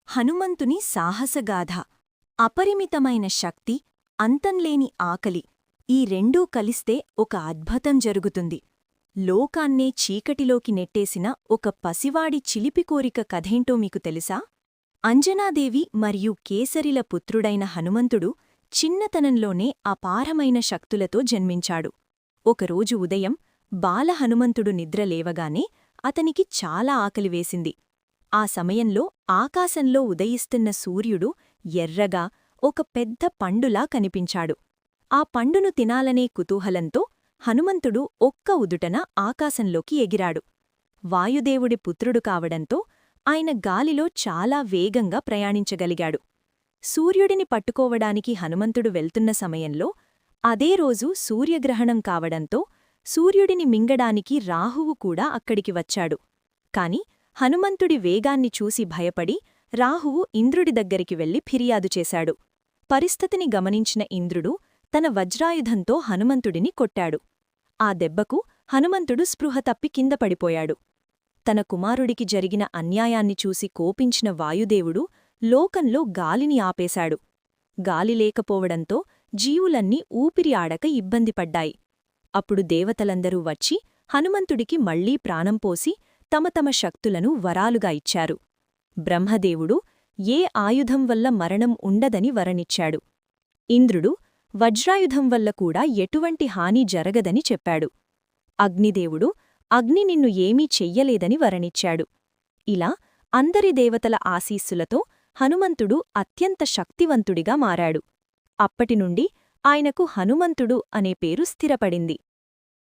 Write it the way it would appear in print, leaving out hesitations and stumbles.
హనుమంతుని సాహసగాథ. అపరిమితమైన శక్తి, అంతంలేని ఆకలి, ఈ రెండూ కలిస్తే ఒక అద్భుతం జరుగుతుంది. లోకాన్నే చీకటిలోకి నెట్టేసిన ఒక పసివాడి చిలిపి కోరిక కథేంటో మీకు తెలుసా? అంజనాదేవి మరియు కేసరిల పుత్రుడైన హనుమంతుడు చిన్నతనంలోనే అపారమైన శక్తులతో జన్మించాడు. ఒకరోజు ఉదయం బాల హనుమంతుడు నిద్రలేవగానే అతనికి చాలా ఆకలివేసింది. ఆ సమయంలో ఆకాశంలో ఉదయిస్తున్న సూర్యుడు ఎర్రగా ఒక పెద్ద పండులా కనిపించాడు. ఆ పండును తినాలనే కుతూహలంతో హనుమంతుడు ఒక్క ఉదుటన ఆకాశంలోకి ఎగిరాడు. వాయుదేవుడి పుత్రుడు కావడంతో ఆయన గాలిలో చాలా వేగంగా ప్రయాణించగలిగాడు. సూర్యుడిని పట్టుకోవడానికి హనుమంతుడు వెళ్తున్న సమయంలో అదే రోజు సూర్యగ్రహణం కావడంతో సూర్యుడిని మింగడానికి రాహువు కూడా అక్కడికి వచ్చాడు. కాని హనుమంతుడి వేగాన్ని చూసి భయపడి రాహువు ఇంద్రుడి దగ్గరికి వెళ్లి ఫిర్యాదు చేశాడు. పరిస్థితిని గమనించిన ఇంద్రుడు తన వజ్రాయుధంతో హనుమంతుడిని కొట్టాడు. ఆ దెబ్బకు హనుమంతుడు స్పృహ తప్పి కింద పడిపోయాడు. తన కుమారుడికి జరిగిన అన్యాయాన్ని చూసి కోపించిన వాయుదేవుడు లోకంలో గాలిని ఆపేశాడు. గాలి లేకపోవడంతో జీవులన్నీ ఊపిరి ఆడక ఇబ్బందిపడ్డాయి. అప్పుడు దేవతలందరూ వచ్చి హనుమంతుడికి మళ్లీ ప్రాణం పోసి తమ తమ శక్తులను వరాలుగా ఇచ్చారు. బ్రహ్మదేవుడు ఏ ఆయుధం వల్ల మరణం ఉండదని వరనిచ్చాడు. ఇంద్రుడు వజ్రాయుధం వల్ల కూడా ఎటువంటి హాని జరగదని చెప్పాడు. అగ్నిదేవుడు అగ్ని నిన్ను ఏమీ చెయ్యలేదని వరనిచ్చాడు. ఇలా అందరి దేవతల ఆశీస్సులతో హనుమంతుడు అత్యంత శక్తివంతుడిగా మారాడు. అప్పటినుండి ఆయనకు హనుమంతుడు అనే పేరు స్థిరపడింది.